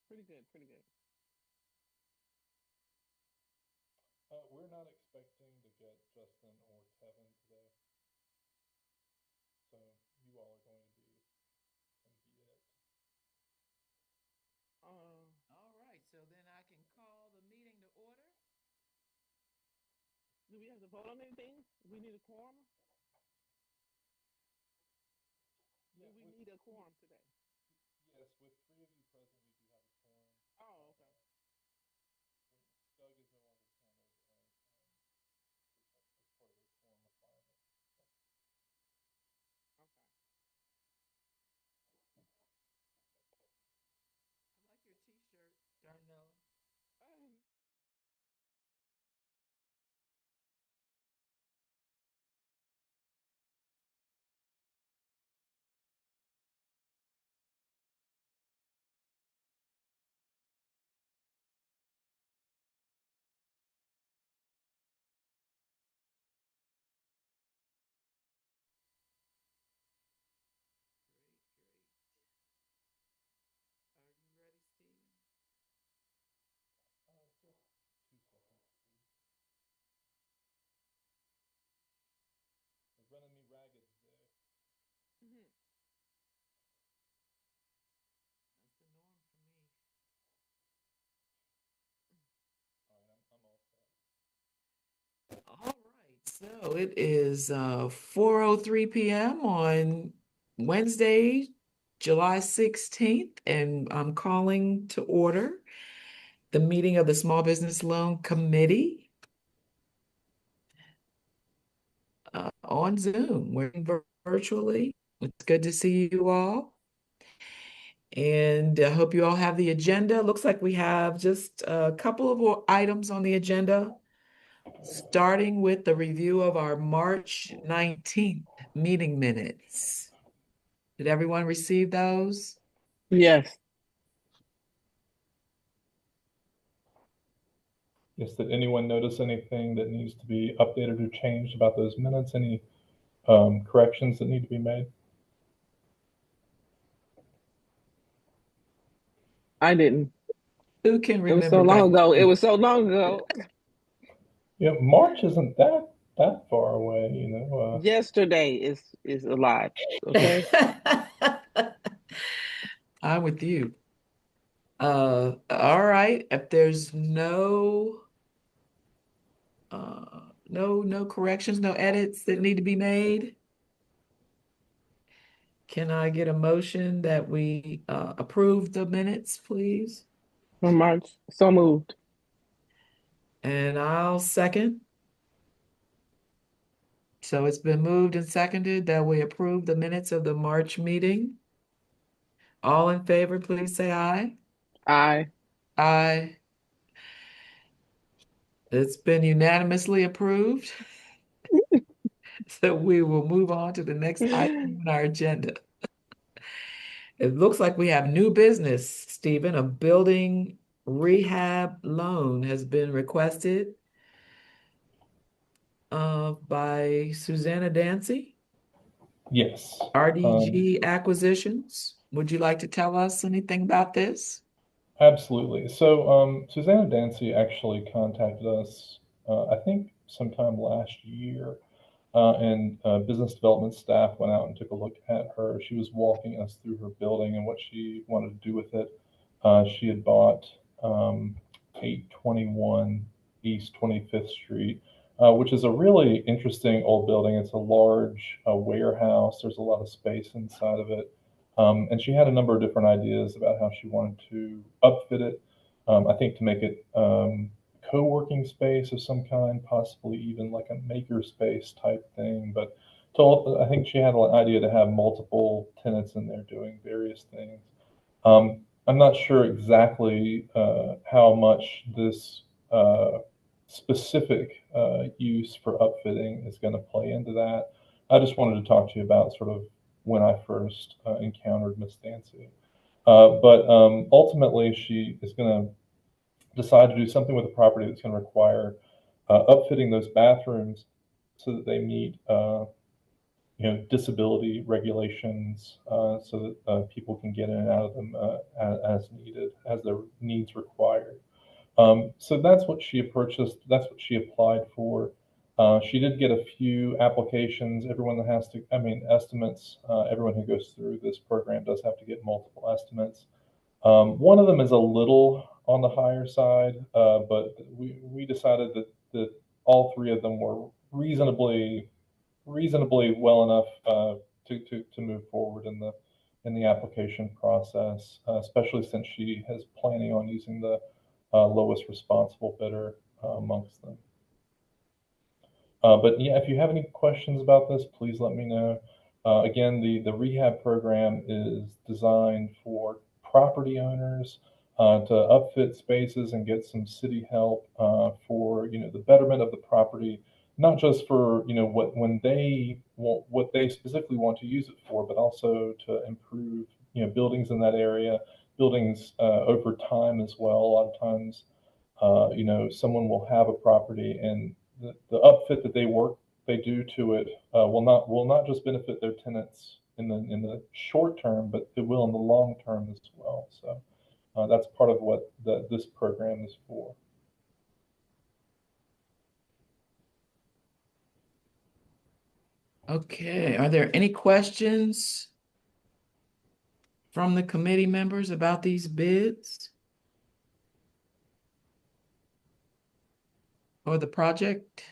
Pretty good, pretty good. We're not expecting to get Justin or Kevin today, so you all are going to be it. Uh, All right, so then I can call the meeting to order. do we have to vote on anything? We need a quorum? Do Yeah, we with need a quorum today? yes, with three of you present, we do have a quorum. Oh, okay. Uh, Doug is no longer counted as part of the quorum requirement. So, Okay. I like your T-shirt, Darnell. Um, Great, great. Are you ready, Stephen? just 2 seconds, please. You're running me ragged today. mhm. That's the norm for me. All right, I'm all set. All right, so it is 4:03 p.m. on Wednesday, July 16th, and I'm calling to order the meeting of the Small Business Loan Committee on Zoom. We're virtually. It's good to see you all. And I hope you all have the agenda. Looks like we have just a couple of items on the agenda, starting with the review of our March 19th meeting minutes. Did everyone receive those? Yes. Yes, did anyone notice anything that needs to be updated or changed about those minutes? Any corrections that need to be made? I didn't. Who can It was so remember back? long ago. It was so long ago. Yeah, March isn't that far away, you know. Yesterday is alive. Okay. I'm with you. All right. If there's no corrections, no edits that need to be made, can I get a motion that we approve the minutes, please? From March. So moved. And I'll second. So it's been moved and seconded that we approve the minutes of the March meeting. All in favor, please say aye. Aye. Aye. It's been unanimously approved. So we will move on to the next item on our agenda. It looks like we have new business, Stephen. A building rehab loan has been requested by Susanna Dancy, Yes. RDG Acquisitions. Would you like to tell us anything about this? Absolutely. So, Susanna Dancy actually contacted us, I think, sometime last year, and business development staff went out and took a look at her. She was walking us through her building and what she wanted to do with it. She had bought 821 East 25th Street, which is a really interesting old building. It's a large warehouse, there's a lot of space inside of it. And she had a number of different ideas about how she wanted to upfit it. I think to make it co-working space of some kind, possibly even like a maker space type thing. But I think she had an idea to have multiple tenants in there doing various things. I'm not sure exactly how much this specific use for upfitting is going to play into that. I just wanted to talk to you about sort of when I first encountered Miss Dancy. But ultimately, she is going to decide to do something with the property that's going to require upfitting those bathrooms so that they meet disability regulations, so that people can get in and out of them as needed, as their needs required. So that's what she purchased. That's what she applied for. She did get a few applications. Everyone that has to, I mean, estimates. Everyone who goes through this program does have to get multiple estimates. One of them is a little on the higher side, but we decided that all three of them were reasonably well enough to move forward in the application process, especially since she is planning on using the lowest responsible bidder amongst them. But yeah, if you have any questions about this, please let me know. Again, the rehab program is designed for property owners to upfit spaces and get some city help for the betterment of the property, not just for what they specifically want to use it for, but also to improve buildings in that area, buildings over time as well. A lot of times, someone will have a property, and the upfit that they do to it will not just benefit their tenants in the short term, but it will in the long term as well. So that's part of what this program is for. Okay, are there any questions from the committee members about these bids or the project?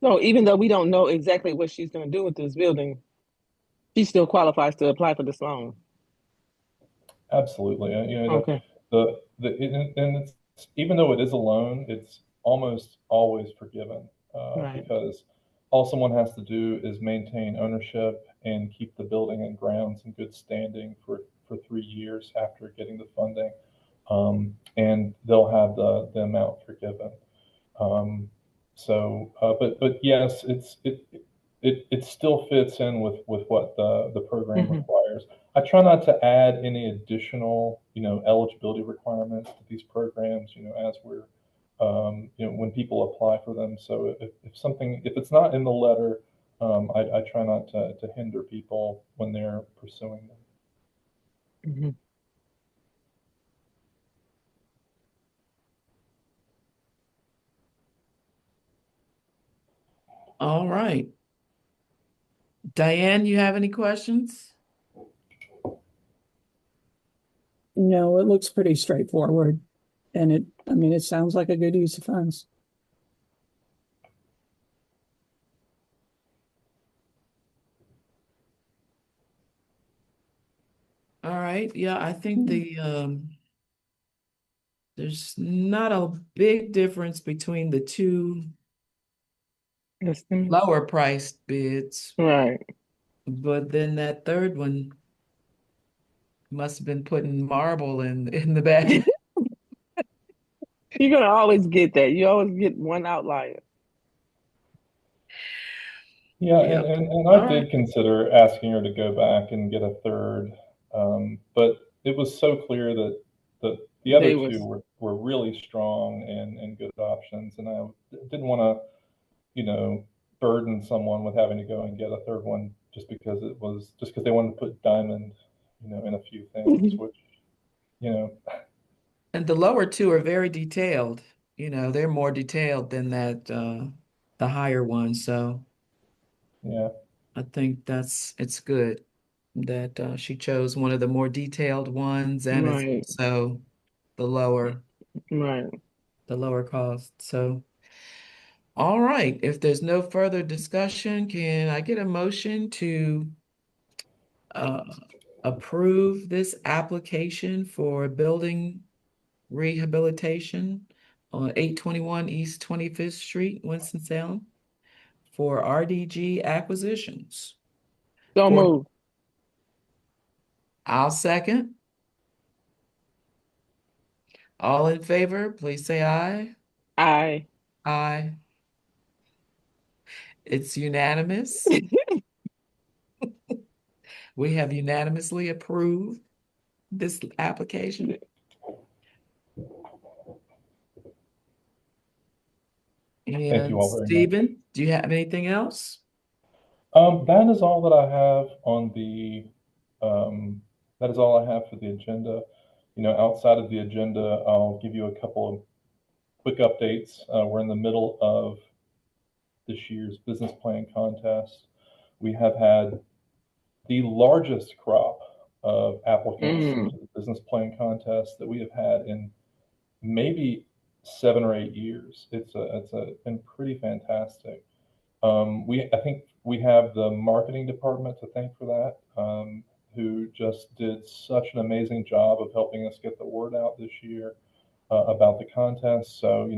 So even though we don't know exactly what she's going to do with this building, she still qualifies to apply for this loan. Absolutely. Okay. And it's, even though it is a loan, it's almost always forgiven Right. because all someone has to do is maintain ownership and keep the building and grounds in good standing for 3 years after getting the funding, and they'll have the amount forgiven. But yes, it still fits in with what the program requires. I try not to add any additional, eligibility requirements to these programs, as we're, when people apply for them. So if it's not in the letter, I try not to hinder people when they're pursuing them. Mm-hmm. All right. Diane, you have any questions? No, it looks pretty straightforward. And it sounds like a good use of funds. All right. Yeah, I think there's not a big difference between the two lower priced bids, Right. but then that third one must have been putting marble in the bag. You're going to always get that. You always get one outlier. Yeah, Yep. and All I did right. consider asking her to go back and get a third, but it was so clear that the other two were really strong and good options, and I didn't want to, burden someone with having to go and get a third one just because they wanted to put diamond, in a few things, which, And the lower two are very detailed. They're more detailed than that the higher one. So yeah. I think it's good that she chose one of the more detailed ones, and it's Right. also the lower Right. cost. So, all right. If there's no further discussion, can I get a motion to uh, approve this application for building rehabilitation on 821 East 25th Street, Winston-Salem, for RDG acquisitions? So move. I'll second. All in favor, please say aye. Aye. Aye. It's unanimous. We have unanimously approved this application. Thank you And all very much. Stephen, do you have anything else? That is all that I have on the, that is all I have for the agenda. Outside of the agenda, I'll give you a couple of quick updates. We're in the middle of this year's business plan contest. We have had the largest crop of applicants to the business plan contest that we have had in maybe 7 or 8 years. It's been pretty fantastic. I think we have the marketing department to thank for that, who just did such an amazing job of helping us get the word out this year about the contest. So,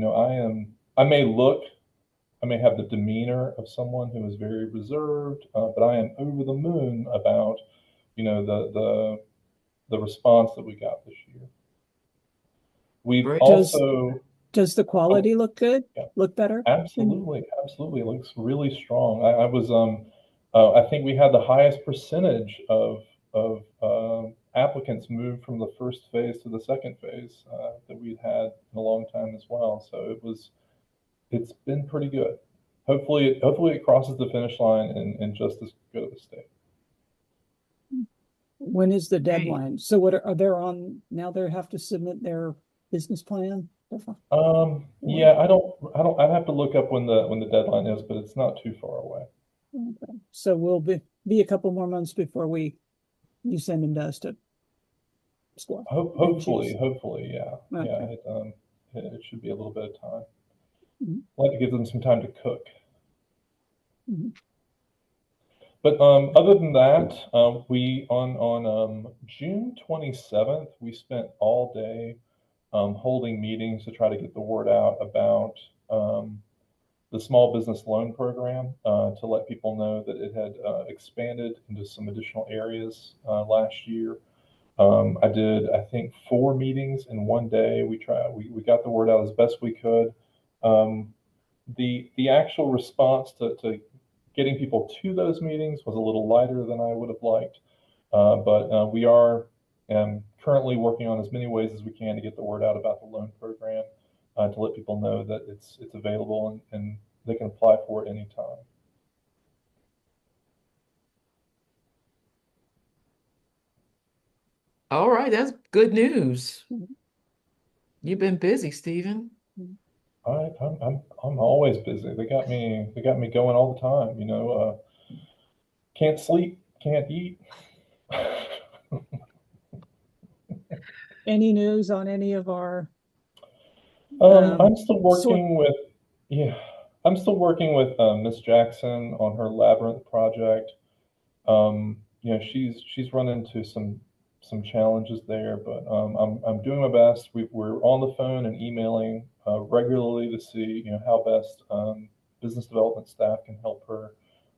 I may have the demeanor of someone who is very reserved, but I am over the moon about, the response that we got this year. We've Great. also Does the quality look good? Yeah. Look better? Absolutely. It looks really strong. I think we had the highest percentage of applicants move from the first phase to the second phase that we'd had in a long time as well. So it's been pretty good. Hopefully it crosses the finish line in just as good of a state. When is the deadline? So what are they on now? They have to submit their business plan? Yeah, I'd have to look up when the deadline is, but it's not too far away. Okay. So we'll be a couple more months before you send them to us to score. Hopefully, yeah. Okay. Yeah, it should be a little bit of time. Mhm. I'd like to give them some time to cook. Mhm. But other than that, we on June 27th, we spent all day holding meetings to try to get the word out about the small business loan program, to let people know that it had expanded into some additional areas last year. I did, I think, 4 meetings in one day. We got the word out as best we could. The actual response to getting people to those meetings was a little lighter than I would have liked, but we are currently working on as many ways as we can to get the word out about the loan program, to let people know that it's available and they can apply for it anytime. All right, that's good news. You've been busy, Stephen. I'm always busy. They got me going all the time. Can't sleep, can't eat. Any news on any of our I'm still working with, I'm still working with Miss Jackson on her labyrinth project. She's run into some challenges there, but I'm doing my best. We're on the phone and emailing regularly to see how best business development staff can help her.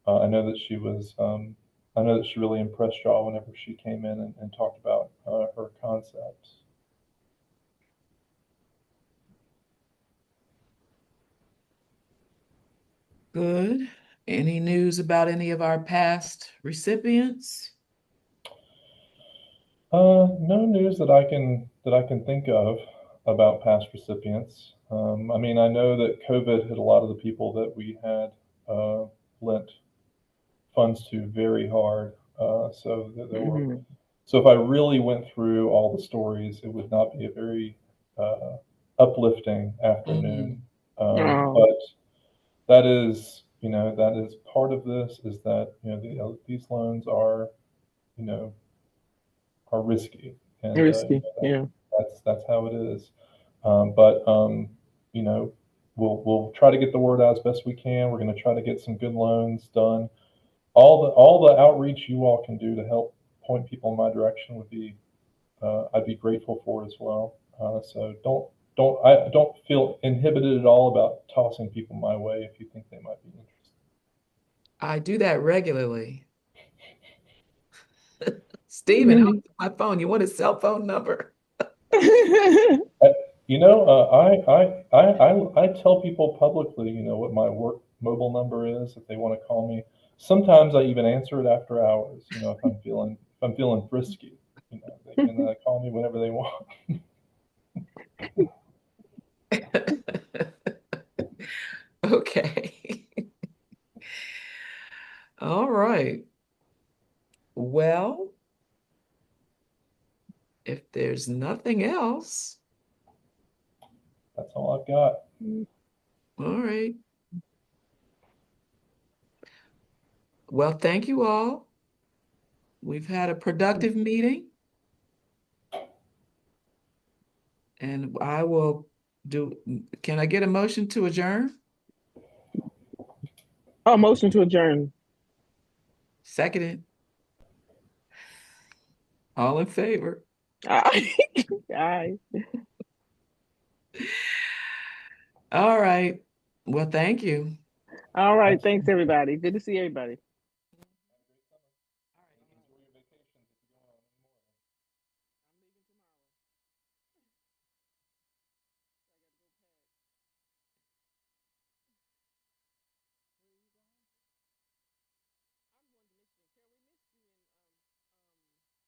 I know that she really impressed y'all whenever she came in and talked about her concepts. Good. Any news about any of our past recipients? No news that I can think of about past recipients. I mean, I know that COVID hit a lot of the people that we had lent funds to very hard. So there were. So if I really went through all the stories, it would not be a very uplifting afternoon. But that is part of this, is that these loans are risky, and Risky, yeah. that's how it is. But we'll try to get the word out as best we can. We're going to try to get some good loans done. All the outreach you all can do to help point people in my direction would be I'd be grateful for as well. So don't feel inhibited at all about tossing people my way if you think they might be interested. I do that regularly. Stephen, on my phone, you want his cell phone number? I tell people publicly, what my work mobile number is if they want to call me. Sometimes I even answer it after hours. If I'm feeling frisky, they can call me whenever they want. Okay. All right. Well, if there's nothing else, That's all I've got. all right. Well, thank you all. We've had a productive meeting. And I will can I get a motion to adjourn? Oh, motion to adjourn. Seconded. All in favor? Aye. Aye. All right. Well, thank you. All right. Thanks, everybody. Good to see everybody.